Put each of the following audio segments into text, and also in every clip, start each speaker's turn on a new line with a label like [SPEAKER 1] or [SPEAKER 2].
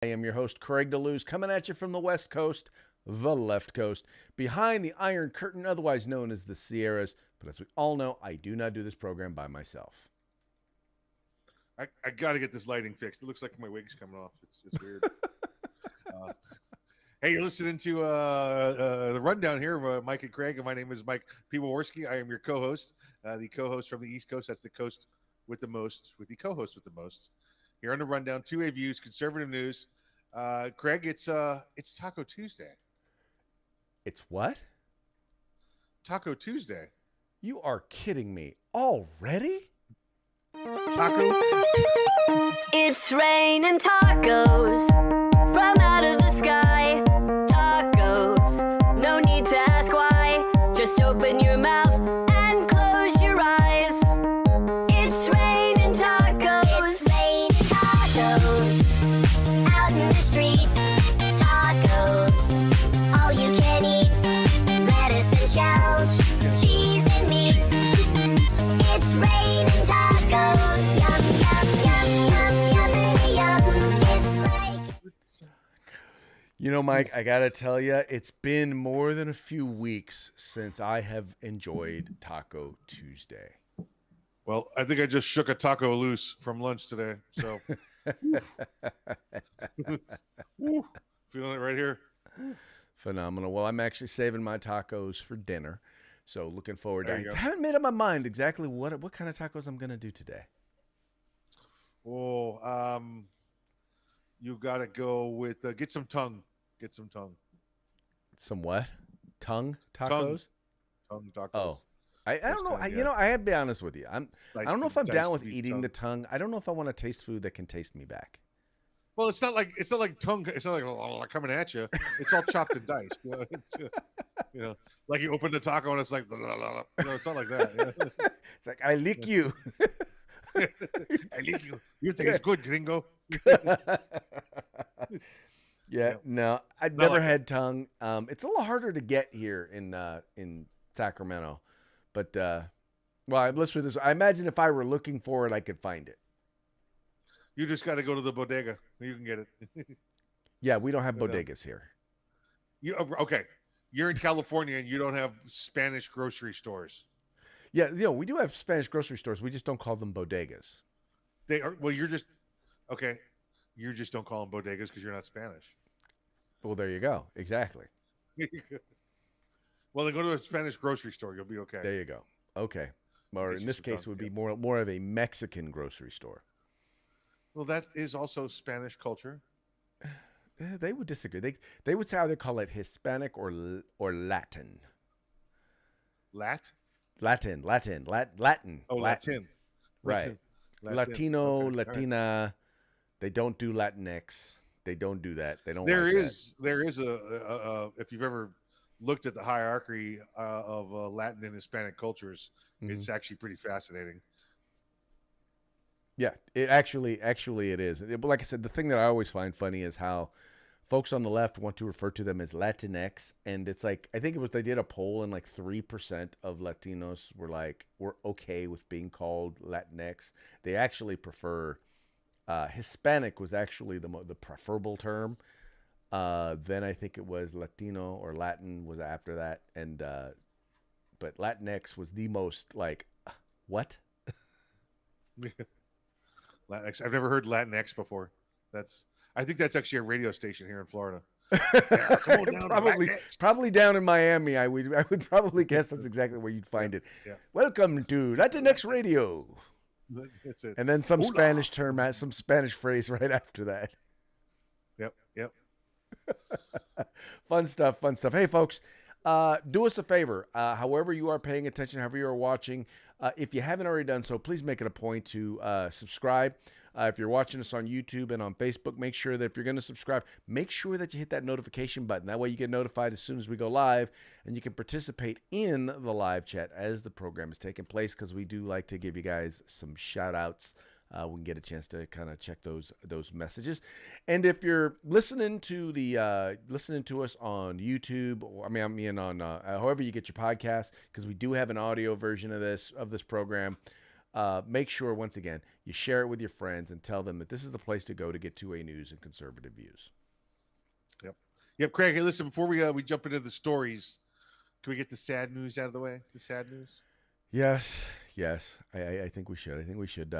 [SPEAKER 1] I am your host, Craig DeLuz, coming at you from the West Coast, the left coast, behind the Iron Curtain, otherwise known as the Sierras. But as we all know, I do not do this program by myself.
[SPEAKER 2] I got to get this lighting fixed. It looks like my wig's coming off. It's weird. Hey, you're listening to the Rundown here, Mike and Craig, and my name is Mike Piwowarski. I am your co-host, the co-host from the East Coast. That's the coast with the most, with the co-host with the most. Here on the Rundown, two-way views, conservative news. Craig, it's Taco Tuesday.
[SPEAKER 1] It's what?
[SPEAKER 2] Taco Tuesday.
[SPEAKER 1] You are kidding me already?
[SPEAKER 2] Taco.
[SPEAKER 3] It's raining tacos from out of the sky. Tacos, no need to ask why. Just open your mouth and close your eyes. It's raining tacos. It's raining tacos out in the street. Tacos, all you can eat. Lettuce and shells, cheese and meat. It's raining tacos. Yum, yum, yum, yum, yum. It's like...
[SPEAKER 1] You know, Mike, I got to tell you, it's been more than a few weeks since I have enjoyed Taco Tuesday.
[SPEAKER 2] Well, I think I just shook a taco loose from lunch today. So, feeling it right here.
[SPEAKER 1] Phenomenal. Well, I'm actually saving my tacos for dinner. So looking forward to it.
[SPEAKER 2] There you
[SPEAKER 1] I
[SPEAKER 2] go.
[SPEAKER 1] haven't made up my mind exactly what kind of tacos I'm going to do today.
[SPEAKER 2] Oh, you got to go with get some tongue. Get some tongue.
[SPEAKER 1] Some what? Tongue tacos?
[SPEAKER 2] Tongue tacos.
[SPEAKER 1] Oh. I don't know.
[SPEAKER 2] kinda,
[SPEAKER 1] You know, I have to be honest with you. I don't know if I'm down with
[SPEAKER 2] diced
[SPEAKER 1] eating
[SPEAKER 2] tongue.
[SPEAKER 1] the tongue. I don't know if I want to taste food that can taste me back.
[SPEAKER 2] Well, it's not like tongue. It's not like coming at you. It's all chopped and diced. You know, like you open the taco and it's like, it's not like that. You know?
[SPEAKER 1] It's like, I lick you.
[SPEAKER 2] I lick you. You think it's good, gringo?
[SPEAKER 1] Yeah, no, I've
[SPEAKER 2] Not
[SPEAKER 1] never
[SPEAKER 2] like
[SPEAKER 1] had tongue. It's a little harder to get here in Sacramento, but well, let's put this. I imagine if I were looking for it, I could find it.
[SPEAKER 2] You just got to go to the bodega. You can get it.
[SPEAKER 1] Yeah, we don't have
[SPEAKER 2] No.
[SPEAKER 1] bodegas here.
[SPEAKER 2] Okay? You're in California and you don't have Spanish grocery stores.
[SPEAKER 1] Yeah, we do have Spanish grocery stores. We just don't call them bodegas.
[SPEAKER 2] They are. Well, you're just okay. You just don't call them bodegas because you're not Spanish.
[SPEAKER 1] Well, there you go. Exactly.
[SPEAKER 2] Well, then go to a Spanish grocery store. You'll be okay.
[SPEAKER 1] There you go. Okay. Or
[SPEAKER 2] Get
[SPEAKER 1] in
[SPEAKER 2] you
[SPEAKER 1] this
[SPEAKER 2] some
[SPEAKER 1] case,
[SPEAKER 2] tongue,
[SPEAKER 1] would be
[SPEAKER 2] yeah.
[SPEAKER 1] more of a Mexican grocery store.
[SPEAKER 2] Well, that is also Spanish culture.
[SPEAKER 1] They would disagree. They would say either call it Hispanic or Latin.
[SPEAKER 2] Latin.
[SPEAKER 1] Latin.
[SPEAKER 2] Oh, Latin.
[SPEAKER 1] Right.
[SPEAKER 2] Latin.
[SPEAKER 1] Latino,
[SPEAKER 2] Okay, all right.
[SPEAKER 1] Latina. They don't do Latinx. They don't do that. They don't.
[SPEAKER 2] There
[SPEAKER 1] like
[SPEAKER 2] is a if you've ever looked at the hierarchy of Latin and Hispanic cultures,
[SPEAKER 1] that.
[SPEAKER 2] it's actually pretty fascinating.
[SPEAKER 1] Yeah, it actually it is. But like I said, the thing that I always find funny is how folks on the left want to refer to them as Latinx, and it's like I think it was they did a poll and like 3% of Latinos were okay with being called Latinx. They actually prefer Hispanic was actually the preferable term. Then I think it was Latino or Latin was after that, and but Latinx was the most like what?
[SPEAKER 2] Latinx. I've never heard Latinx before. I think that's actually a radio station here in Florida. Yeah, come on down to Latinx.
[SPEAKER 1] Probably down in Miami. I would probably guess that's exactly where you'd find it.
[SPEAKER 2] Yeah.
[SPEAKER 1] Welcome to Latinx Radio.
[SPEAKER 2] That's it.
[SPEAKER 1] And then some
[SPEAKER 2] Hola.
[SPEAKER 1] Spanish term, some Spanish phrase right after that.
[SPEAKER 2] Yep.
[SPEAKER 1] Fun stuff. Hey, folks, do us a favor. However you are paying attention, however you are watching, if you haven't already done so, please make it a point to subscribe. If you're watching us on YouTube and on Facebook, make sure that if you're going to subscribe, make sure that you hit that notification button. That way you get notified as soon as we go live, and you can participate in the live chat as the program is taking place, because we do like to give you guys some shout-outs. We can get a chance to kind of check those messages. And if you're listening to us on YouTube, or I mean on however you get your podcast, because we do have an audio version of this program. make sure, once again, you share it with your friends and tell them that this is the place to go to get 2A news and conservative views.
[SPEAKER 2] Yep, Craig. Hey, listen, before we jump into the stories, can we get the sad news out of the way? The sad news.
[SPEAKER 1] Yes. I think we should.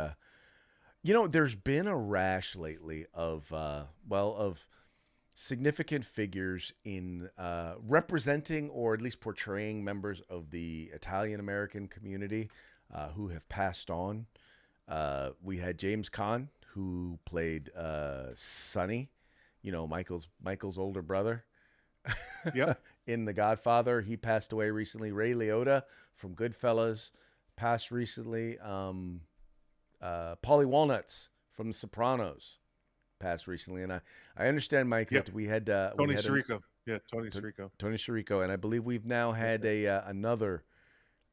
[SPEAKER 1] There's been a rash lately of significant figures in representing or at least portraying members of the Italian American community who have passed on. We had James Caan, who played Sonny, Michael's older brother.
[SPEAKER 2] Yep.
[SPEAKER 1] In The Godfather. He passed away recently. Ray Liotta from Goodfellas passed recently. Paulie Walnuts from The Sopranos passed recently. And I understand, Mike, that we had
[SPEAKER 2] Tony Sirico. Tony
[SPEAKER 1] Sirico. And I believe we've now had another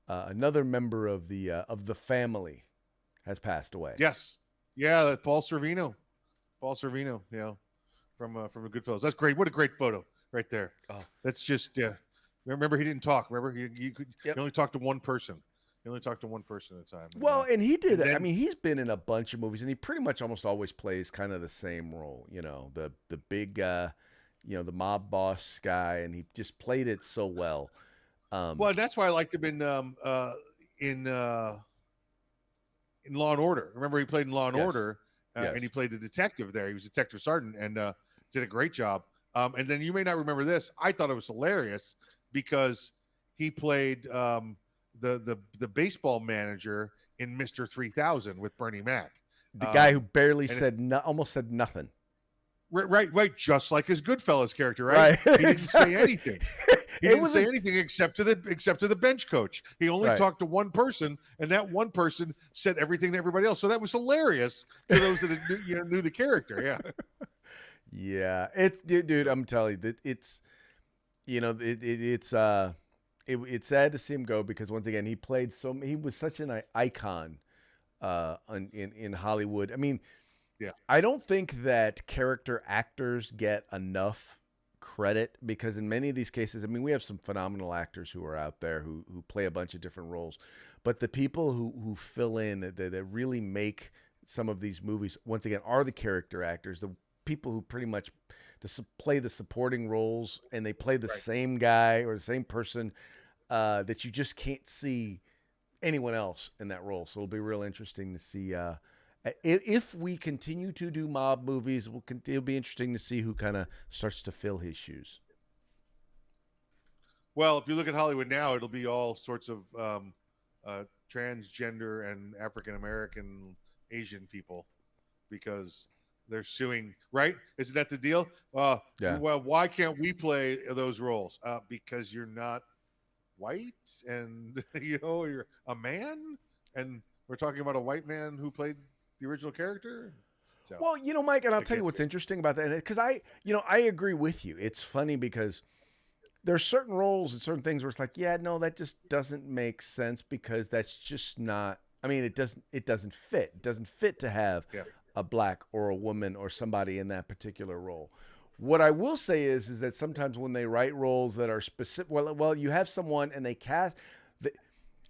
[SPEAKER 1] member of the family has passed away.
[SPEAKER 2] Yes. Yeah, Paul Sorvino. From the Goodfellas. That's great. What a great photo right there.
[SPEAKER 1] Oh.
[SPEAKER 2] That's just remember, he didn't talk. Remember, he only talked to one person. He only talked to one person at a time.
[SPEAKER 1] Well, and he did. I mean, he's been in a bunch of movies, and he pretty much almost always plays kind of the same role. The big, the mob boss guy, and he just played it so well.
[SPEAKER 2] Well, that's why I liked him in Law and Order. Remember, he played in Law and Order, and he played the detective there. He was a detective sergeant, and did a great job. And then you may not remember this. I thought it was hilarious because he played the baseball manager in Mr. 3000 with Bernie Mac.
[SPEAKER 1] The guy who barely almost said nothing.
[SPEAKER 2] Right. Just like his Goodfellas character, right? He didn't say anything. He didn't say anything except to the bench coach. He only talked to one person, and that one person said everything to everybody else. So that was hilarious to those that knew the character. Yeah.
[SPEAKER 1] Yeah, it's dude. I'm telling you that it's it's sad to see him go because once again he was such an icon in Hollywood. I mean, I don't think that character actors get enough credit because in many of these cases, I mean, we have some phenomenal actors who are out there who play a bunch of different roles, but the people who fill in that really make some of these movies once again are the character actors, the people who pretty much play the supporting roles, and they play the same guy or the same person that you just can't see anyone else in that role. So it'll be real interesting to see if we continue to do mob movies. It'll be interesting to see who kind of starts to fill his shoes.
[SPEAKER 2] Well, if you look at Hollywood now, it'll be all sorts of transgender and African American Asian people because they're suing, right? Isn't that the deal? Well, why can't we play those roles? Because you're not white, and you're a man, and we're talking about a white man who played the original character. So,
[SPEAKER 1] well, Mike, and I'll tell you what's interesting about that, because I agree with you. It's funny because there's certain roles and certain things where it's like, that just doesn't make sense because that's just not. I mean, it doesn't fit. It doesn't fit to have a black or a woman or somebody in that particular role. What I will say is that sometimes when they write roles that are specific, well, you have someone and they cast,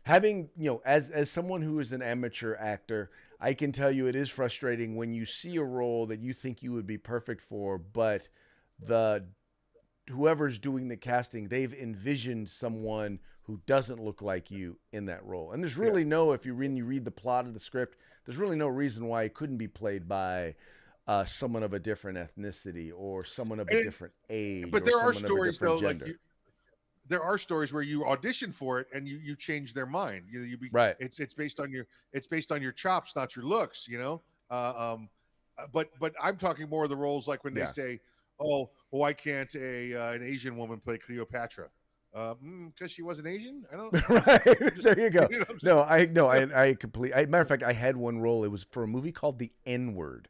[SPEAKER 1] having, as someone who is an amateur actor, I can tell you it is frustrating when you see a role that you think you would be perfect for, but whoever's doing the casting, they've envisioned someone who doesn't look like you in that role. And there's really if you read the plot of the script, there's really no reason why it couldn't be played by someone of a different ethnicity or someone of a different age.
[SPEAKER 2] But there are stories though, there are stories where you audition for it and you change their mind. Right. It's based on your chops, not your looks. But I'm talking more of the roles like when they say, "Oh, why can't an Asian woman play Cleopatra?" Because she wasn't Asian. I don't.
[SPEAKER 1] Right there you go. I completely. Matter of fact, I had one role. It was for a movie called The N-Word,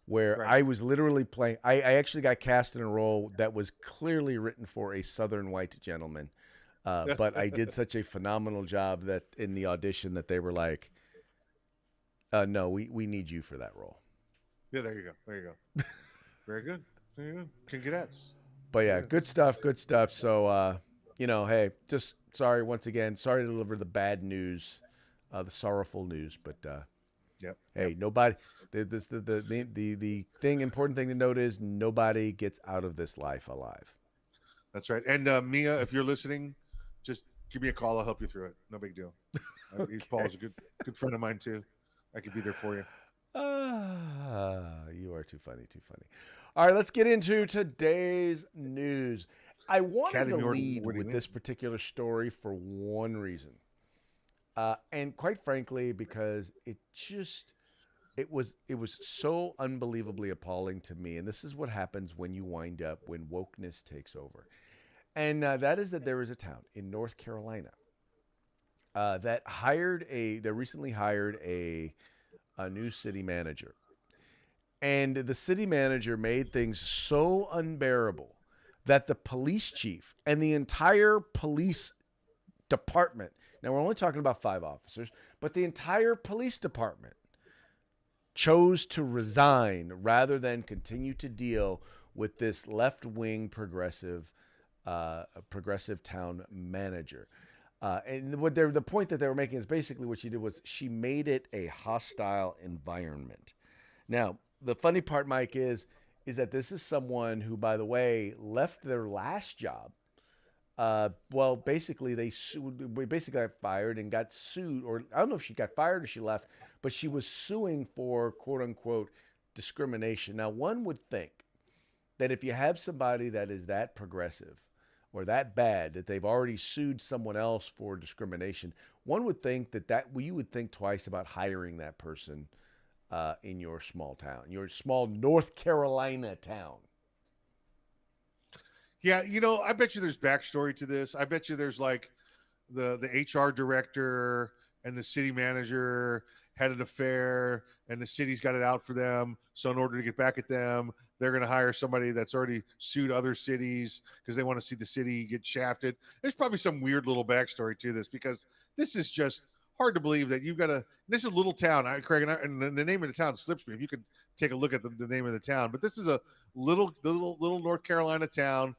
[SPEAKER 1] where I was literally playing. I actually got cast in a role that was clearly written for a Southern white gentleman, but I did such a phenomenal job that in the audition that they were like, "No, we need you for that role."
[SPEAKER 2] Yeah, there you go. Very good. There you go. Congrats.
[SPEAKER 1] But yeah, good stuff. So. Hey, just sorry once again. Sorry to deliver the bad news the sorrowful news. But
[SPEAKER 2] Yep.
[SPEAKER 1] hey, nobody. The thing important thing to note is nobody gets out of this life alive.
[SPEAKER 2] That's right. And Mia, if you're listening, just give me a call. I'll help you through it. No big deal. Paul is a good friend of mine too. I could be there for you.
[SPEAKER 1] You are too funny, too funny. All right, let's get into today's news. I wanted to lead with this particular story for one reason. And quite frankly, because it was so unbelievably appalling to me. And this is what happens when you wind up when wokeness takes over. And that is that there is a town in North Carolina that recently hired a new city manager. And the city manager made things so unbearable that the police chief and the entire police department, now we're only talking about 5 officers, but the entire police department chose to resign rather than continue to deal with this left-wing progressive town manager. And the point that they were making is basically what she did was she made it a hostile environment. Now, the funny part, Mike, is that this is someone who, by the way, left their last job. Basically, they basically got fired and got sued, or I don't know if she got fired or she left, but she was suing for quote unquote discrimination. Now, one would think that if you have somebody that is that progressive or that bad that they've already sued someone else for discrimination, one would think that you would think twice about hiring that person in your small town, your small North Carolina town.
[SPEAKER 2] Yeah, I bet you there's backstory to this. I bet you there's like the HR director and the city manager had an affair and the city's got it out for them. So in order to get back at them, they're going to hire somebody that's already sued other cities because they want to see the city get shafted. There's probably some weird little backstory to this because this is just hard to believe that this is a little town. Craig, and the name of the town slips me. If you could take a look at the name of the town, but this is a little North Carolina town.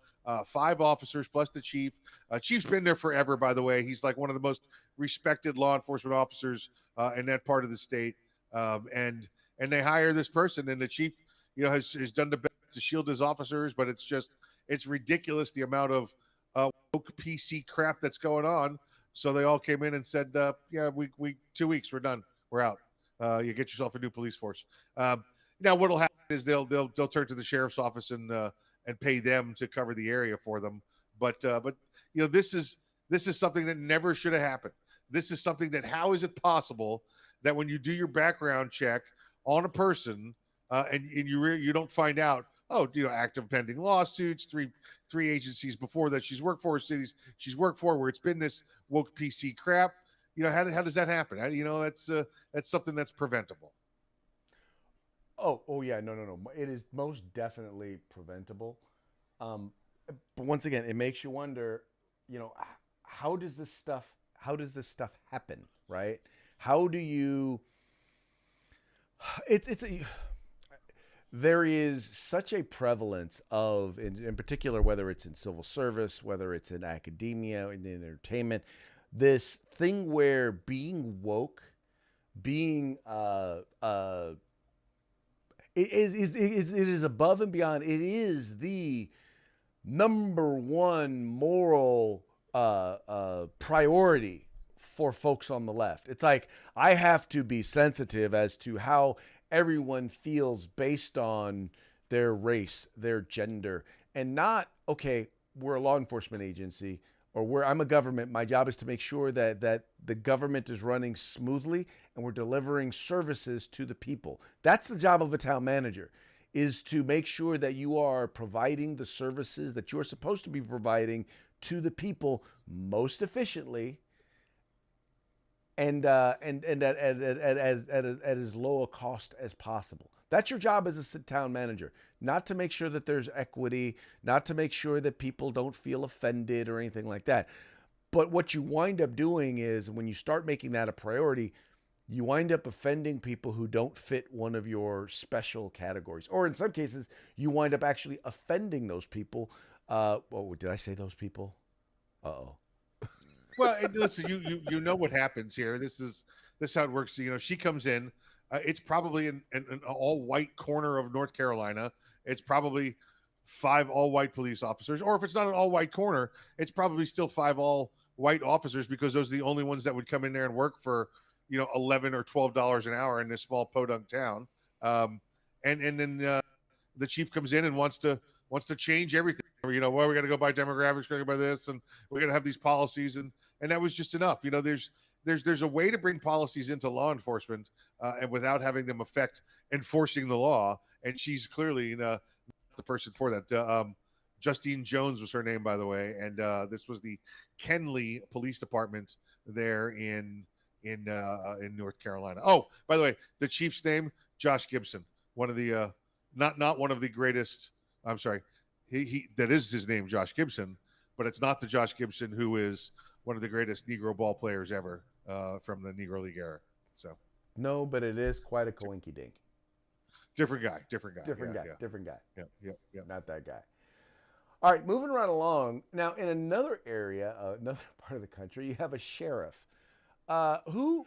[SPEAKER 2] 5 officers plus the chief. Chief's been there forever, by the way. He's like one of the most respected law enforcement officers in that part of the state. And they hire this person, and the chief, has done the best to shield his officers, but it's ridiculous the amount of woke PC crap that's going on. So they all came in and said, we 2 weeks, we're done, we're out. You get yourself a new police force. Now what'll happen is they'll turn to the sheriff's office and pay them to cover the area for them. But this is something that never should have happened. This is something that, how is it possible that when you do your background check on a person and you don't find out, active pending lawsuits, three agencies before that she's worked for, cities she's worked for, where it's been this woke PC crap. How does that happen? That's something that's preventable.
[SPEAKER 1] Oh yeah, no. It is most definitely preventable. But once again, it makes you wonder, how does this stuff happen, right? How do you? There is such a prevalence of, in particular, whether it's in civil service, whether it's in academia, in entertainment, this thing where being woke, being it is above and beyond. It is the number one moral priority for folks on the left. It's like, I have to be sensitive as to how everyone feels based on their race, their gender, and not, okay, we're a law enforcement agency, or I'm a government. My job is to make sure that the government is running smoothly and we're delivering services to the people. That's the job of a town manager, is to make sure that you are providing the services that you're supposed to be providing to the people most efficiently and at as low a cost as possible. That's your job as a town manager, not to make sure that there's equity, not to make sure that people don't feel offended or anything like that. But what you wind up doing is, when you start making that a priority, you wind up offending people who don't fit one of your special categories. Or in some cases, you wind up actually offending those people. Did I say those people? Uh-oh.
[SPEAKER 2] Well, and listen, you know what happens here. This is how it works. You know, she comes in. It's probably an all white corner of North Carolina. It's probably 5 all white police officers, or if it's not an all white corner, it's probably still 5 all white officers because those are the only ones that would come in there and work for, you know, $11 or $12 an hour in this small podunk town. And then the chief comes in and wants to change everything. You know, well, we got to go by demographics, we got to go by this, and we're going to have these policies, and that was just enough. You know, there's a way to bring policies into law enforcement and without having them affect enforcing the law. And she's clearly not the person for that. Justine Jones was her name, by the way, and this was the Kenley Police Department there in North Carolina. Oh, by the way, the chief's name, Josh Gibson, one of the not one of the greatest. I'm sorry, he that is his name, Josh Gibson, but it's not the Josh Gibson who is one of the greatest Negro ball players ever from the Negro League era. So
[SPEAKER 1] No, but it is quite a coinky dink.
[SPEAKER 2] different guy.
[SPEAKER 1] Different guy.
[SPEAKER 2] Yeah.
[SPEAKER 1] Not that guy. All right, moving right along. Now, in another area, another part of the country, you have a sheriff who,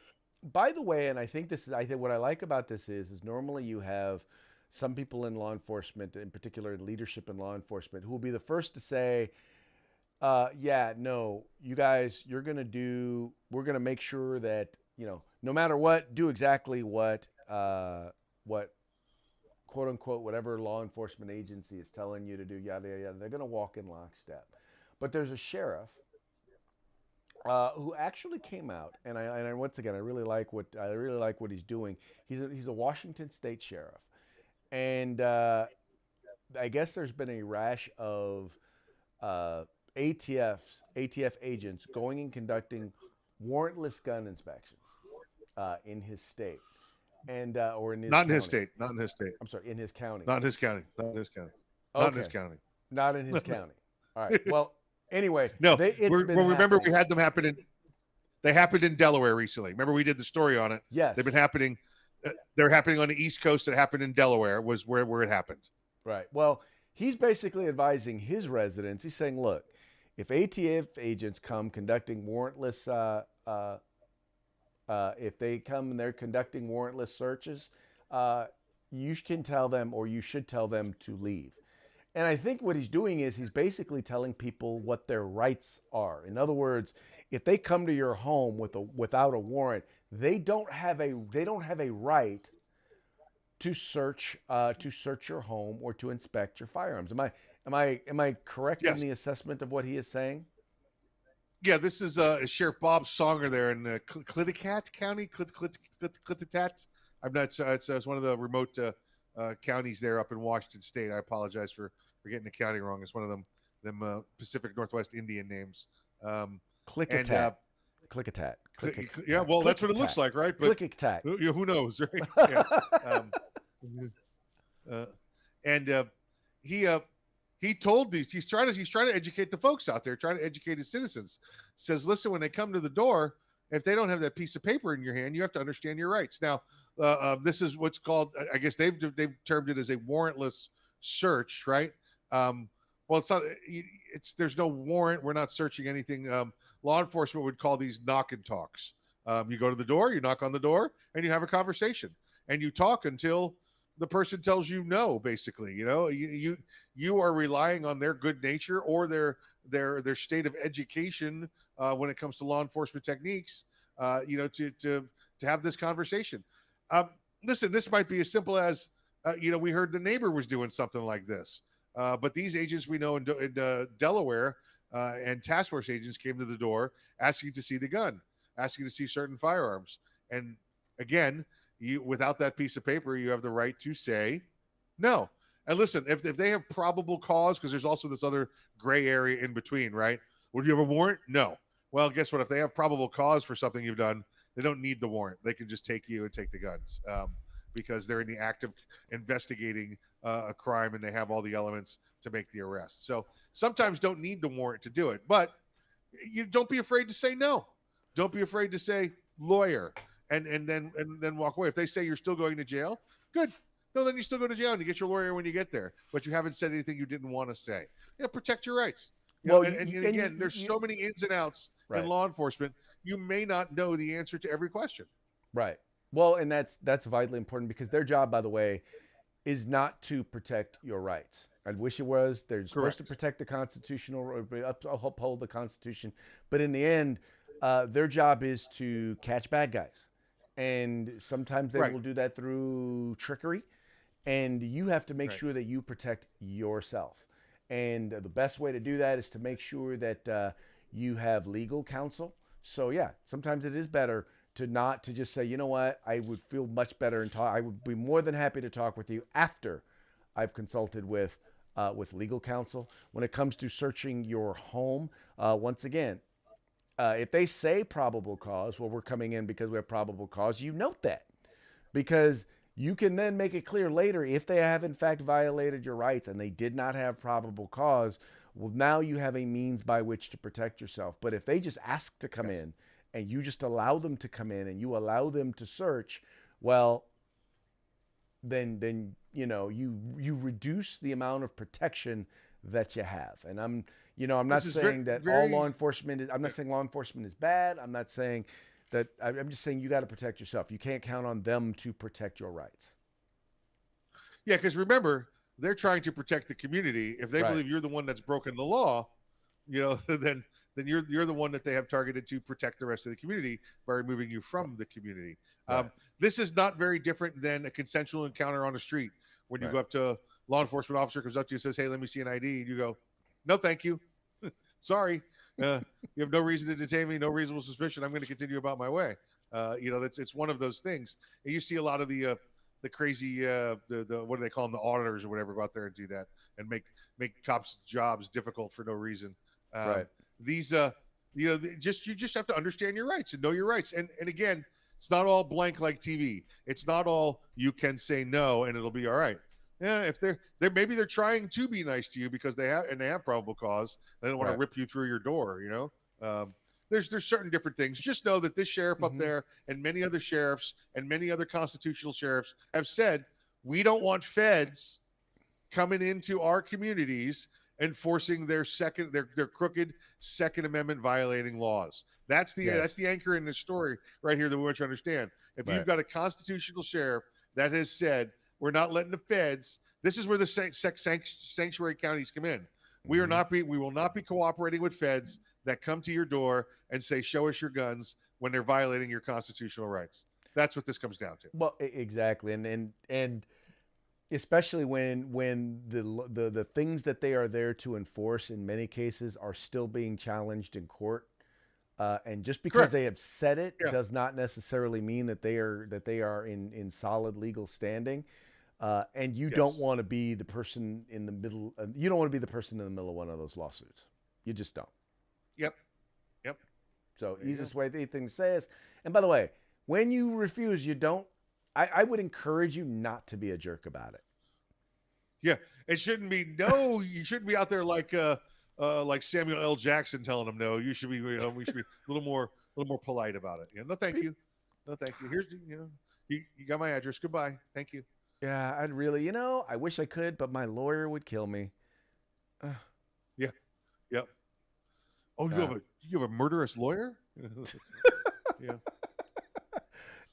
[SPEAKER 1] by the way, and I think what I like about this is normally you have some people in law enforcement, in particular leadership in law enforcement, who will be the first to say, yeah, no, you guys, we're going to make sure that, you know, no matter what, do exactly what quote unquote, whatever law enforcement agency is telling you to do, yada, yada, yada. They're going to walk in lockstep. But there's a sheriff who actually came out, and I once again, I really like what he's doing. He's a Washington State sheriff. And I guess there's been a rash of ATF agents going and conducting warrantless gun inspections in his state, and or in his
[SPEAKER 2] not
[SPEAKER 1] county.
[SPEAKER 2] in his state. Not in his state.
[SPEAKER 1] I'm sorry, in his county.
[SPEAKER 2] Not in his county. Not in his county.
[SPEAKER 1] Okay.
[SPEAKER 2] Not in his county.
[SPEAKER 1] Not in his county. All right. Well, anyway,
[SPEAKER 2] no.
[SPEAKER 1] remember
[SPEAKER 2] we had them happen in. They happened in Delaware recently. Remember we did the story on it.
[SPEAKER 1] Yes.
[SPEAKER 2] They've been happening. They're happening on the East Coast. That happened in Delaware was where it happened.
[SPEAKER 1] Right. Well, he's basically advising his residents. He's saying, look, if ATF agents come conducting warrantless, if they come and they're conducting warrantless searches, you can tell them, or you should tell them, to leave. And I think what he's doing is he's basically telling people what their rights are. In other words, if they come to your home without a warrant, they don't have a right to search your home or to inspect your firearms. Am I correct in the assessment of what he is saying?
[SPEAKER 2] Yeah, this is Sheriff Bob Songer there in Cliticat County. Cliticat. I'm not. It's one of the remote counties there up in Washington State. I apologize for getting the county wrong. It's one of them Pacific Northwest Indian names.
[SPEAKER 1] Click-a-tat.
[SPEAKER 2] Yeah, well, that's what it looks like, right? But
[SPEAKER 1] Click-a-tat.
[SPEAKER 2] who knows, right? Yeah. He told these. He's trying to educate the folks out there, trying to educate his citizens. Says, listen, when they come to the door, if they don't have that piece of paper in your hand, you have to understand your rights. Now, this is what's called. I guess they've termed it as a warrantless search, right? Well, it's not. There's no warrant. We're not searching anything. Law enforcement would call these knock and talks. You go to the door, you knock on the door, and you have a conversation, and you talk until the person tells you no. Basically, you know, you are relying on their good nature or their state of education when it comes to law enforcement techniques. You know, to have this conversation. Listen, this might be as simple as we heard the neighbor was doing something like this. But these agents we know in Delaware and task force agents came to the door asking to see the gun, asking to see certain firearms. And again, without that piece of paper, you have the right to say no. And listen, if they have probable cause, because there's also this other gray area in between, right? Would you have a warrant? No. Well, guess what? If they have probable cause for something you've done, they don't need the warrant. They can just take you and take the guns because they're in the act of investigating a crime and they have all the elements to make the arrest. So sometimes don't need the warrant to do it, but you don't be afraid to say no. Don't be afraid to say lawyer and then walk away. If they say you're still going to jail, good. No, then you still go to jail and you get your lawyer when you get there, but you haven't said anything you didn't want to say. Protect your rights.
[SPEAKER 1] Well,
[SPEAKER 2] and again, there's so many ins and outs in
[SPEAKER 1] right.
[SPEAKER 2] law enforcement. You may not know the answer to every question.
[SPEAKER 1] Right. Well, and that's vitally important because their job, by the way, is not to protect your rights. I wish it was. They're supposed to
[SPEAKER 2] Correct.
[SPEAKER 1] protect the constitutional, or uphold the Constitution, but in the end, their job is to catch bad guys, and sometimes they
[SPEAKER 2] Right.
[SPEAKER 1] will do that through trickery, and you have to make
[SPEAKER 2] Right.
[SPEAKER 1] sure that you protect yourself. And the best way to do that is to make sure that you have legal counsel. So yeah, sometimes it is better to not to just say, you know what, I would feel much better and talk. I would be more than happy to talk with you after I've consulted with legal counsel. When it comes to searching your home, once again, if they say probable cause, well, we're coming in because we have probable cause. You note that because you can then make it clear later if they have in fact violated your rights and they did not have probable cause. Well, now you have a means by which to protect yourself. But if they just ask to come
[SPEAKER 2] Yes.
[SPEAKER 1] in and you just allow them to come in and you allow them to search, well, then you reduce the amount of protection that you have. And I'm not
[SPEAKER 2] This is very,
[SPEAKER 1] saying that all law
[SPEAKER 2] very.
[SPEAKER 1] enforcement is. I'm not saying law enforcement is bad. I'm not saying that. I'm just saying you got to protect yourself. You can't count on them to protect your rights.
[SPEAKER 2] Yeah, because remember, they're trying to protect the community. If they
[SPEAKER 1] Right.
[SPEAKER 2] believe you're the one that's broken the law, then you're the one that they have targeted to protect the rest of the community by removing you from the community.
[SPEAKER 1] Right.
[SPEAKER 2] This is not very different than a consensual encounter on the street when you
[SPEAKER 1] Right.
[SPEAKER 2] go up to a law enforcement officer comes up to you and says, "Hey, let me see an ID," and you go, "No, thank you. Sorry, you have no reason to detain me, no reasonable suspicion. I'm going to continue about my way." It's one of those things. And you see a lot of the crazy the what do they call them, the auditors or whatever, go out there and do that and make cops' jobs difficult for no reason.
[SPEAKER 1] Right.
[SPEAKER 2] These you just have to understand your rights and know your rights. And again, it's not all blank like TV. It's not all you can say no and it'll be all right. Yeah, if they're maybe they're trying to be nice to you because they have probable cause. They don't want
[SPEAKER 1] Right.
[SPEAKER 2] to rip you through your door. There's certain different things. Just know that this sheriff up
[SPEAKER 1] Mhm.
[SPEAKER 2] there and many other sheriffs and many other constitutional sheriffs have said we don't want feds coming into our communities enforcing their crooked Second Amendment violating laws. That's
[SPEAKER 1] Yes.
[SPEAKER 2] the anchor in this story right here that we want you to understand. If you've
[SPEAKER 1] Right.
[SPEAKER 2] got a constitutional sheriff that has said we're not letting the feds, this is where the sanctuary counties come in. We will not be cooperating with feds that come to your door and say show us your guns when they're violating your constitutional rights. That's what this comes down to.
[SPEAKER 1] Well, exactly, and especially when the things that they are there to enforce in many cases are still being challenged in court. And just because
[SPEAKER 2] Correct.
[SPEAKER 1] they have said it
[SPEAKER 2] Yeah.
[SPEAKER 1] does not necessarily mean that they are in solid legal standing. And you don't
[SPEAKER 2] Yes.
[SPEAKER 1] want to be the person in the middle. You don't want to be the person in the middle of one of those lawsuits. You just don't.
[SPEAKER 2] Yep. Yep.
[SPEAKER 1] So
[SPEAKER 2] There you
[SPEAKER 1] easiest way to say is. And by the way, when you refuse, you don't. I would encourage you not to be a jerk about it.
[SPEAKER 2] Yeah. It shouldn't be no. You shouldn't be out there like Samuel L. Jackson telling them no. You should be. We should be a little more polite about it. No, thank you. No, thank you. Here's you got my address. Goodbye. Thank you.
[SPEAKER 1] Yeah, I'd really, I wish I could, but my lawyer would kill me.
[SPEAKER 2] Yeah. Yep. Oh,
[SPEAKER 1] Uh,
[SPEAKER 2] you have a murderous lawyer? Yeah.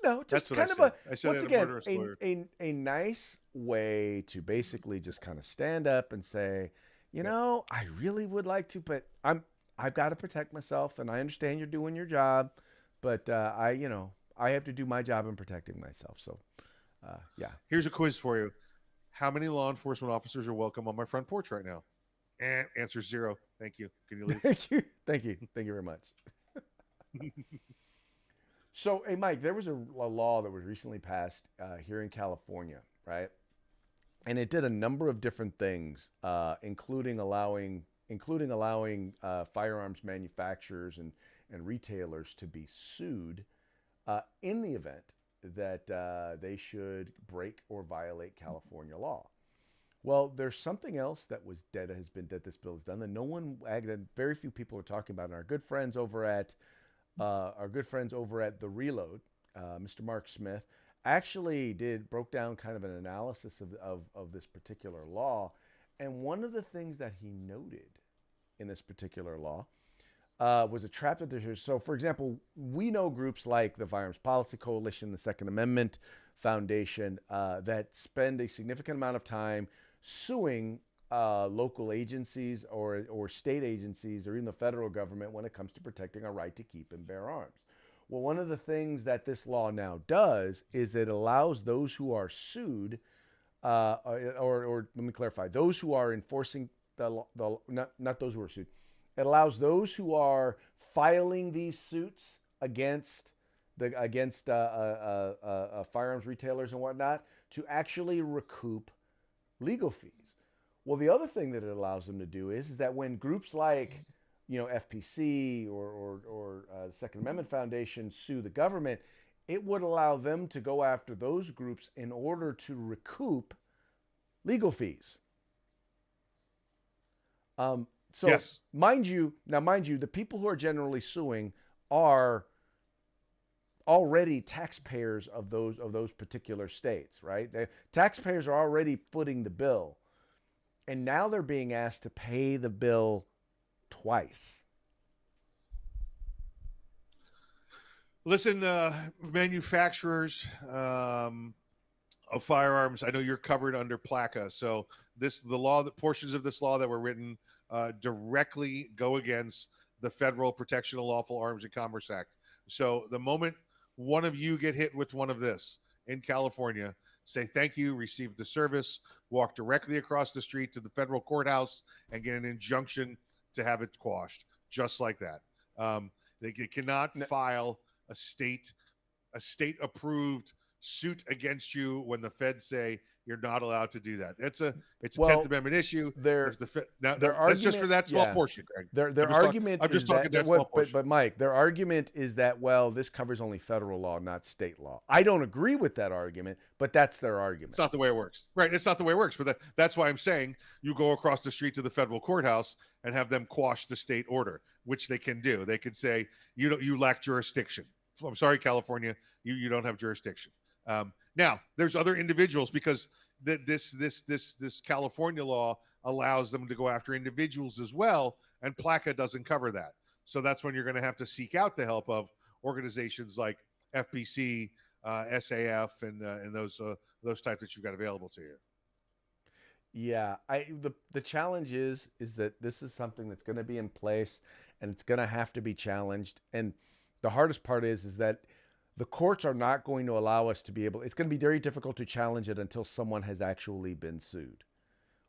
[SPEAKER 1] No, just
[SPEAKER 2] That's what
[SPEAKER 1] kind
[SPEAKER 2] I
[SPEAKER 1] of
[SPEAKER 2] said.
[SPEAKER 1] a
[SPEAKER 2] I said I
[SPEAKER 1] once
[SPEAKER 2] had a
[SPEAKER 1] again
[SPEAKER 2] murderous lawyer.
[SPEAKER 1] a nice way to basically just kind of stand up and say, I really would like to, but I've got to protect myself, and I understand you're doing your job, but I have to do my job in protecting myself. So, yeah.
[SPEAKER 2] Here's a quiz for you. How many law enforcement officers are welcome on my front porch right now? Answer 0. Thank you. Can you leave?
[SPEAKER 1] Thank you very much. So, hey, Mike, there was a law that was recently passed here in California, right? And it did a number of different things, including allowing firearms manufacturers and retailers to be sued in the event that they should break or violate California law. Well, there's something else that this bill has done that very few people are talking about. And our good friends over at The Reload, Mr. Mark Smith, actually broke down kind of an analysis of this particular law. And one of the things that he noted in this particular law was a trap that there's. So, for example, we know groups like the Firearms Policy Coalition, the Second Amendment Foundation, that spend a significant amount of time suing local agencies or state agencies or even the federal government when it comes to protecting our right to keep and bear arms. Well, one of the things that this law now does is it allows those who are sued, or let me clarify, those who are enforcing not those who are sued. It allows those who are filing these suits against firearms retailers and whatnot to actually recoup legal fees. Well, the other thing that it allows them to do is that when groups like, FPC or the Second Amendment Foundation sue the government, it would allow them to go after those groups in order to recoup legal fees. So
[SPEAKER 2] Yes.
[SPEAKER 1] mind you, the people who are generally suing are already taxpayers of those particular states, right? Taxpayers are already footing the bill, and now they're being asked to pay the bill twice.
[SPEAKER 2] Listen, manufacturers of firearms, I know you're covered under PLACA. So the portions of this law that were written directly go against the Federal Protection of Lawful Arms and Commerce Act. So the moment one of you get hit with one of this in California, say thank you, receive the service, walk directly across the street to the federal courthouse and get an injunction to have it quashed, just like that. They cannot file a state approved suit against you when the feds say you're not allowed to do that. It's a 10th Amendment issue. That's just for that small portion, Greg.
[SPEAKER 1] Their argument is that, but Mike, their argument is that, well, this covers only federal law, not state law. I don't agree with that argument, but that's their argument.
[SPEAKER 2] It's not the way it works. Right. It's not the way it works. But that's why I'm saying you go across the street to the federal courthouse and have them quash the state order, which they can do. They could say, you lack jurisdiction. I'm sorry, California, you don't have jurisdiction. Now, there's other individuals because this California law allows them to go after individuals as well, and PLACA doesn't cover that. So that's when you're going to have to seek out the help of organizations like FPC, SAF, and those types that you've got available to you.
[SPEAKER 1] Yeah, the challenge is that this is something that's going to be in place, and it's going to have to be challenged. And the hardest part is that the courts are not going to allow us to be able. It's going to be very difficult to challenge it until someone has actually been sued.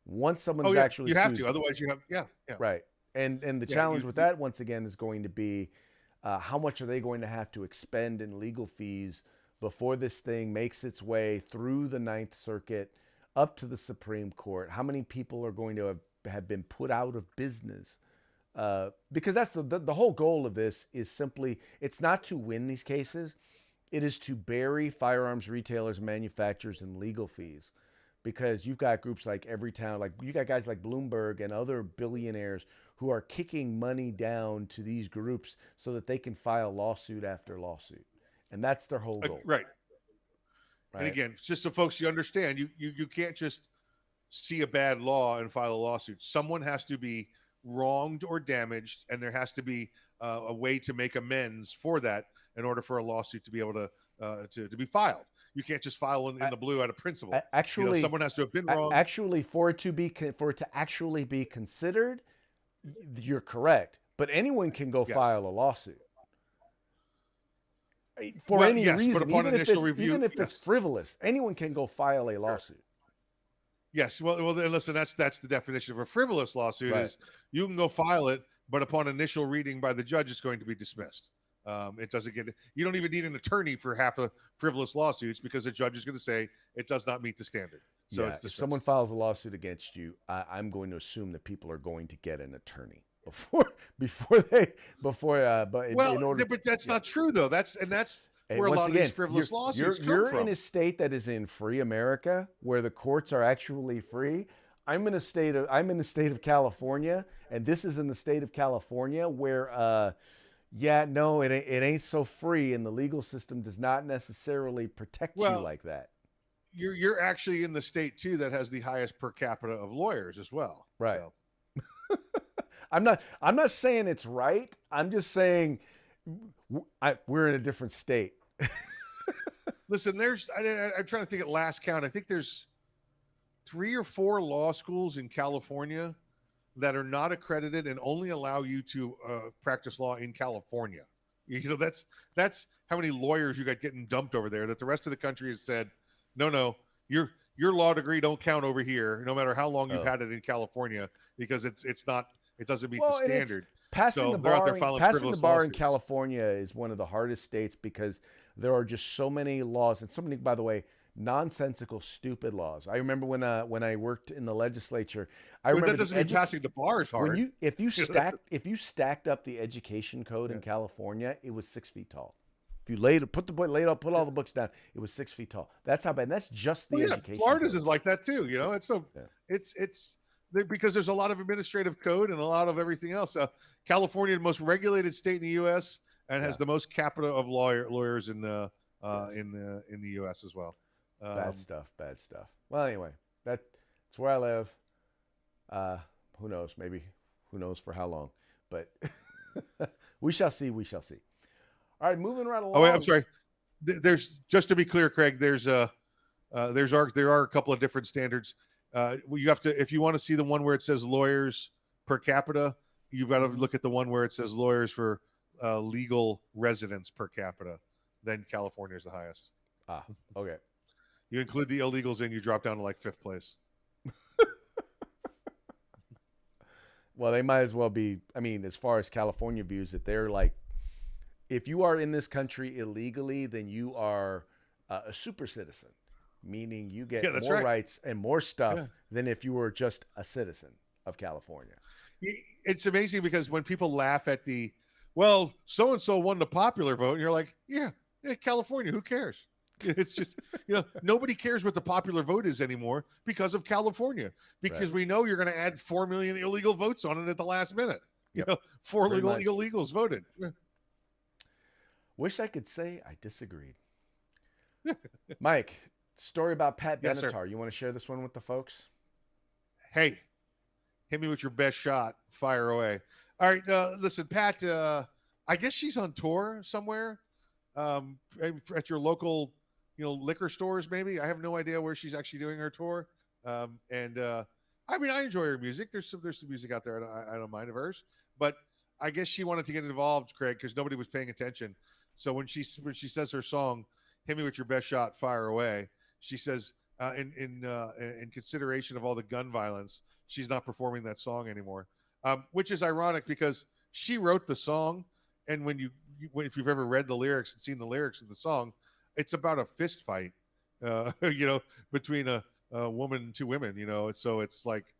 [SPEAKER 1] Once someone's actually
[SPEAKER 2] you have
[SPEAKER 1] sued,
[SPEAKER 2] to, otherwise you have
[SPEAKER 1] right. And the challenge with that once again is going to be how much are they going to have to expend in legal fees before this thing makes its way through the Ninth Circuit up to the Supreme Court? How many people are going to have been put out of business? Because that's the whole goal of this is simply, it's not to win these cases. It is to bury firearms retailers and manufacturers in legal fees, because you've got groups like Everytown, like you got guys like Bloomberg and other billionaires who are kicking money down to these groups so that they can file lawsuit after lawsuit. And that's their whole goal.
[SPEAKER 2] Right. And again, just so folks, you understand, you can't just see a bad law and file a lawsuit. Someone has to be wronged or damaged, and there has to be a way to make amends for that in order for a lawsuit to be able to be filed. You can't just file in the blue out of principle.
[SPEAKER 1] Actually,
[SPEAKER 2] someone has to have been wrong.
[SPEAKER 1] Actually, for it to actually be considered, you're correct. But anyone can go file a lawsuit for any reason, even if it's frivolous. Anyone can go file a lawsuit.
[SPEAKER 2] Yes. Well, then listen, that's the definition of a frivolous lawsuit is you can go file it, but upon initial reading by the judge, it's going to be dismissed. It doesn't you don't even need an attorney for half of frivolous lawsuits because the judge is going to say it does not meet the standard. So it's
[SPEAKER 1] if someone files a lawsuit against you, I'm going to assume that people are going to get an attorney but
[SPEAKER 2] that's not true though. That's where a lot of these frivolous lawsuits come from.
[SPEAKER 1] You're in a state that is in free America where the courts are actually free. I'm in the state of California, and this is in the state of California where it ain't so free, and the legal system does not necessarily protect you like that.
[SPEAKER 2] You're actually in the state too that has the highest per capita of lawyers as well.
[SPEAKER 1] Right.
[SPEAKER 2] So.
[SPEAKER 1] I'm not saying it's right. I'm just saying we're in a different state.
[SPEAKER 2] Listen, I'm trying to think at last count. I think there's 3 or 4 law schools in California that are not accredited and only allow you to practice law in California. You know, that's how many lawyers you got getting dumped over there, that the rest of the country has said, no, your law degree don't count over here, no matter how long you've had it in California, because it doesn't meet the standard.
[SPEAKER 1] Passing
[SPEAKER 2] So
[SPEAKER 1] the
[SPEAKER 2] they're out there
[SPEAKER 1] bar,
[SPEAKER 2] filing
[SPEAKER 1] passing the
[SPEAKER 2] frivolous
[SPEAKER 1] bar in
[SPEAKER 2] lawsuits.
[SPEAKER 1] California is one of the hardest states because there are just so many laws and so many, by the way, nonsensical, stupid laws. I remember when I worked in the legislature. I remember
[SPEAKER 2] that doesn't mean passing the bar is hard.
[SPEAKER 1] If you stacked up the education code in California, it was 6 feet tall. If you put all the books down, it was 6 feet tall. That's how bad. And that's just the education.
[SPEAKER 2] Florida's
[SPEAKER 1] code.
[SPEAKER 2] is like that too. You know, it's because there's a lot of administrative code and a lot of everything else. California, the most regulated state in the U.S. and has the most capita of lawyers in the U.S. as well.
[SPEAKER 1] Bad stuff. Well, anyway, that's where I live. Who knows? Maybe who knows for how long? But we shall see. All right, moving right along.
[SPEAKER 2] Oh, wait, I'm sorry. There's, just to be clear, Craig. There are a couple of different standards. You have to, if you want to see the one where it says lawyers per capita, you've got to look at the one where it says lawyers for legal residents per capita. Then California is the highest.
[SPEAKER 1] Okay.
[SPEAKER 2] You include the illegals in, you drop down to like 5th place.
[SPEAKER 1] Well, they might as well be. I mean, as far as California views it, they're like, if you are in this country illegally, then you are a super citizen, meaning you get more rights and more stuff than if you were just a citizen of California.
[SPEAKER 2] It's amazing because when people laugh at so-and-so won the popular vote, and you're like, yeah, California, who cares? It's just, nobody cares what the popular vote is anymore because of California, because we know you're going to add 4 million illegal votes on it at the last minute. You know, 4 illegals voted.
[SPEAKER 1] Wish I could say I disagreed. Mike, story about Pat Benatar.
[SPEAKER 2] Sir.
[SPEAKER 1] You want to share this one with the folks?
[SPEAKER 2] Hey, hit me with your best shot. Fire away. All right. Listen, Pat, I guess she's on tour somewhere at your local, liquor stores, maybe. I have no idea where she's actually doing her tour. I mean, I enjoy her music. There's some music out there I don't mind of hers, but I guess she wanted to get involved, Craig, because nobody was paying attention. So when she says her song, "Hit me with your best shot, fire away," she says, in consideration of all the gun violence, she's not performing that song anymore, which is ironic because she wrote the song, and if you've ever read the lyrics and seen the lyrics of the song, it's about a fist fight, between a woman and 2 women, so it's like,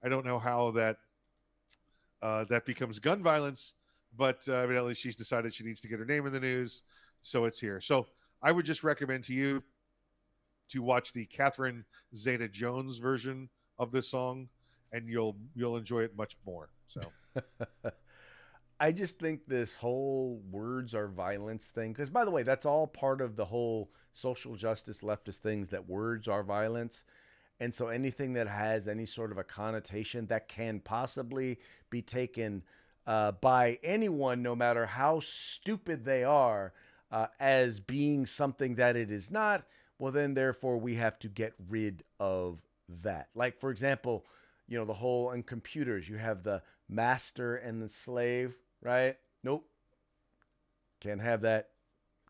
[SPEAKER 2] I don't know how that becomes gun violence, but evidently she's decided she needs to get her name in the news, so it's here. So I would just recommend to you to watch the Catherine Zeta-Jones version of this song, and you'll enjoy it much more. So
[SPEAKER 1] I just think this whole words are violence thing, because by the way, that's all part of the whole social justice leftist things, that words are violence. And so anything that has any sort of a connotation that can possibly be taken by anyone, no matter how stupid they are, as being something that it is not, well, then therefore we have to get rid of that. Like, for example, the whole in computers, you have the master and the slave, right? Nope. Can't have that.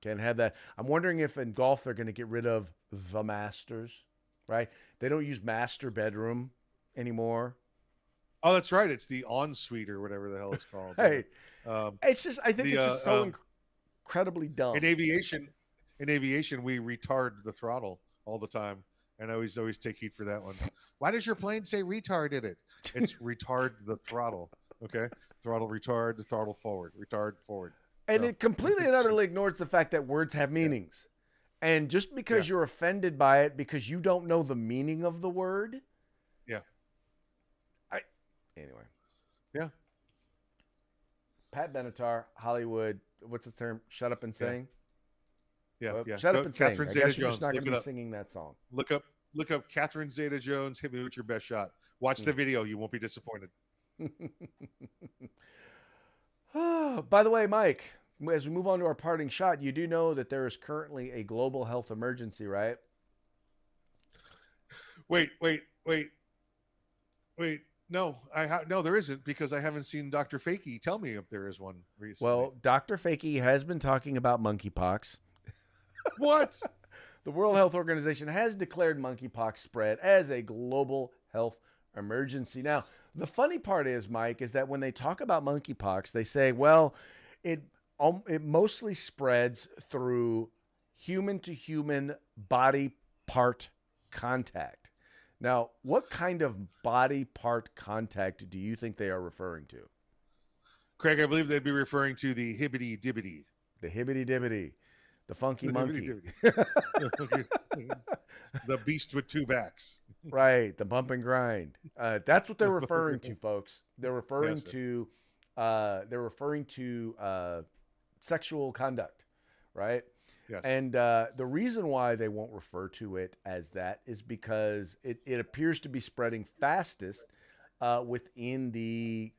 [SPEAKER 1] I'm wondering if in golf they're going to get rid of the masters, right? They don't use master bedroom anymore.
[SPEAKER 2] Oh, that's right. It's the ensuite or whatever the hell it's called.
[SPEAKER 1] Hey, it's just, I think it's just so incredibly dumb.
[SPEAKER 2] In aviation, we retard the throttle all the time, and I always take heat for that one. Why does your plane say retard in it? It's retard the throttle. Okay, throttle retard, the throttle forward, retard forward.
[SPEAKER 1] And it completely and utterly ignores the fact that words have meanings. And just because you're offended by it because you don't know the meaning of the word.
[SPEAKER 2] Yeah.
[SPEAKER 1] Anyway.
[SPEAKER 2] Yeah.
[SPEAKER 1] Pat Benatar, Hollywood, what's the term? Shut up and sing?
[SPEAKER 2] Yeah.
[SPEAKER 1] Well,
[SPEAKER 2] yeah.
[SPEAKER 1] Shut up and sing.
[SPEAKER 2] Catherine
[SPEAKER 1] I
[SPEAKER 2] Zeta-Jones.
[SPEAKER 1] guess you're just not going to be singing that song.
[SPEAKER 2] Look up Catherine Zeta-Jones, hit me with your best shot. Watch the video. You won't be disappointed.
[SPEAKER 1] By the way, Mike, as we move on to our parting shot, you do know that there is currently a global health emergency, right?
[SPEAKER 2] Wait. No, no, there isn't, because I haven't seen Dr. Fakey tell me if there is one recently.
[SPEAKER 1] Well, Dr. Fakey has been talking about monkeypox.
[SPEAKER 2] What?
[SPEAKER 1] The World Health Organization has declared monkeypox spread as a global health emergency. Now, the funny part is, Mike, is that when they talk about monkeypox, they say, well, it mostly spreads through human to human body part contact. Now, what kind of body part contact do you think they are referring to?
[SPEAKER 2] Craig, I believe they'd be referring to the hibbity dibbity.
[SPEAKER 1] The hibbity dibbity, the funky monkey.
[SPEAKER 2] The beast with two backs.
[SPEAKER 1] Right, the bump and grind. That's what they're referring to, folks. They're referring to sexual conduct, right?
[SPEAKER 2] Yes.
[SPEAKER 1] And the reason why they won't refer to it as that is because it appears to be spreading fastest within the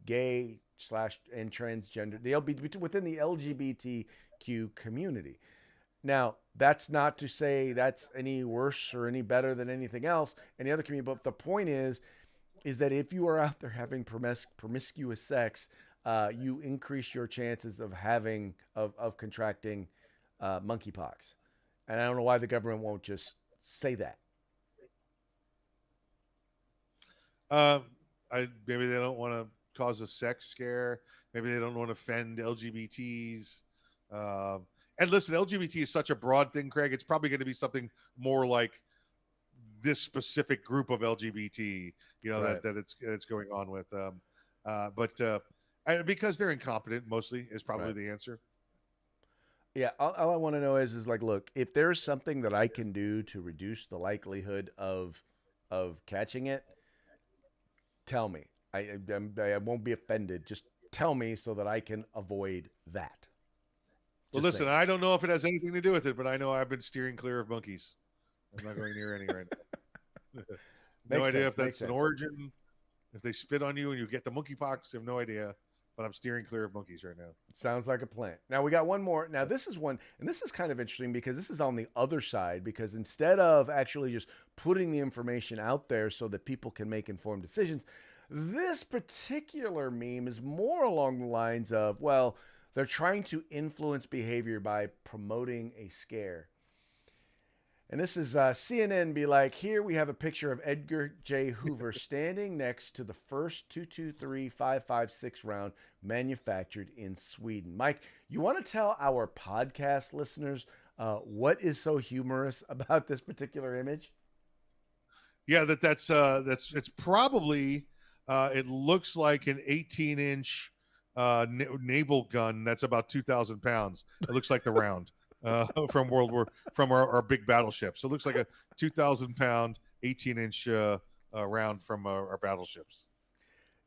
[SPEAKER 1] gay / and transgender, within the LGBTQ community. Now, that's not to say that's any worse or any better than anything else in the other community, but the point is that if you are out there having promiscuous sex, you increase your chances of contracting monkeypox. And I don't know why the government won't just say that.
[SPEAKER 2] Maybe they don't want to cause a sex scare. Maybe they don't want to offend LGBTs. And listen, LGBT is such a broad thing, Craig. It's probably going to be something more like this specific group of LGBT,
[SPEAKER 1] Right.
[SPEAKER 2] that it's going on with. But because they're incompetent, mostly, is probably
[SPEAKER 1] Right.
[SPEAKER 2] the answer.
[SPEAKER 1] Yeah, all I want to know is like, look, if there's something that I can do to reduce the likelihood of catching it, tell me. I won't be offended. Just tell me so that I can avoid that.
[SPEAKER 2] Well,
[SPEAKER 1] Just
[SPEAKER 2] listen,
[SPEAKER 1] saying.
[SPEAKER 2] I don't know if it has anything to do with it, but I know I've been steering clear of monkeys. I'm not going near any right now. No
[SPEAKER 1] Makes
[SPEAKER 2] idea
[SPEAKER 1] sense,
[SPEAKER 2] if
[SPEAKER 1] makes
[SPEAKER 2] that's an
[SPEAKER 1] sense.
[SPEAKER 2] origin. If they spit on you and you get the monkeypox, I have no idea. But I'm steering clear of monkeys right now.
[SPEAKER 1] Sounds like a plan. Now we got one more. Now this is one, and this is kind of interesting because this is on the other side, because instead of actually just putting the information out there so that people can make informed decisions, this particular meme is more along the lines of, well, they're trying to influence behavior by promoting a scare. And this is CNN be like, here we have a picture of Edgar J. Hoover standing next to the first 223-556 round manufactured in Sweden. Mike, you want to tell our podcast listeners what is so humorous about this particular image?
[SPEAKER 2] Yeah, that's it's probably it looks like an 18-inch naval gun that's about 2,000 pounds. It looks like the round. From our big battleships. So it looks like a 2,000-pound, 18-inch round from our battleships.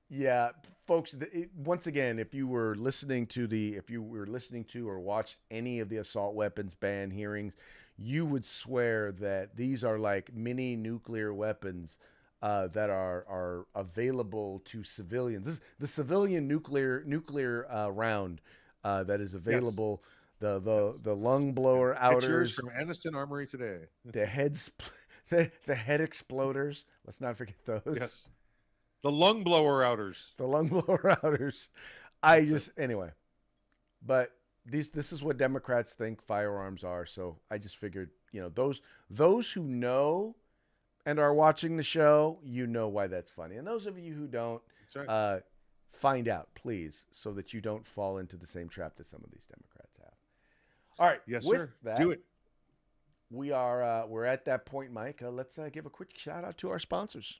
[SPEAKER 1] Yeah, folks. Once again, if you were listening to or watched any of the assault weapons ban hearings, you would swear that these are like mini nuclear weapons that are available to civilians. This is the civilian nuclear round that is available. Yes. The lung blower outers
[SPEAKER 2] from Anniston Armory today.
[SPEAKER 1] The head exploders. Let's not forget those.
[SPEAKER 2] Yes. The lung blower outers.
[SPEAKER 1] The lung blower outers. Anyway. But this is what Democrats think firearms are. So I just figured, those who know and are watching the show, why that's funny. And those of you who don't,
[SPEAKER 2] right.
[SPEAKER 1] Find out, please, so that you don't fall into the same trap that some of these Democrats have. All right.
[SPEAKER 2] Yes,
[SPEAKER 1] with
[SPEAKER 2] sir.
[SPEAKER 1] That,
[SPEAKER 2] do it.
[SPEAKER 1] We're at that point, Mike. Let's give a quick shout out to our sponsors.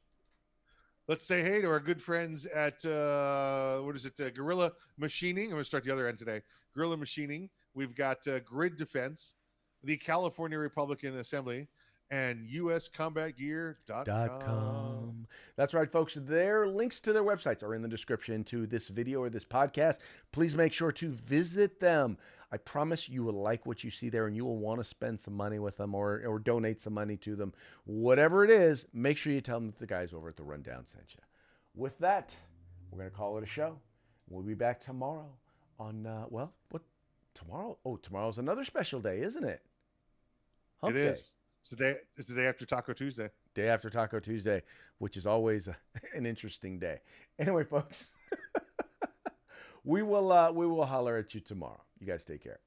[SPEAKER 2] Let's say hey to our good friends at Guerrilla Machining. I'm going to start the other end today. Guerrilla Machining. We've got Grid Defense, the California Republican Assembly, and uscombatgear.com.
[SPEAKER 1] That's right, folks. Their links to their websites are in the description to this video or this podcast. Please make sure to visit them. I promise you will like what you see there, and you will want to spend some money with them or donate some money to them. Whatever it is, make sure you tell them that the guys over at the Rundown sent you. with that, we're going to call it a show. We'll be back tomorrow on, what? Tomorrow? Oh, tomorrow's another special day, isn't it? Hump
[SPEAKER 2] It
[SPEAKER 1] day.
[SPEAKER 2] is. It's the day after Taco Tuesday.
[SPEAKER 1] Day after Taco Tuesday, which is always an interesting day. Anyway, folks, we will holler at you tomorrow. You guys take care.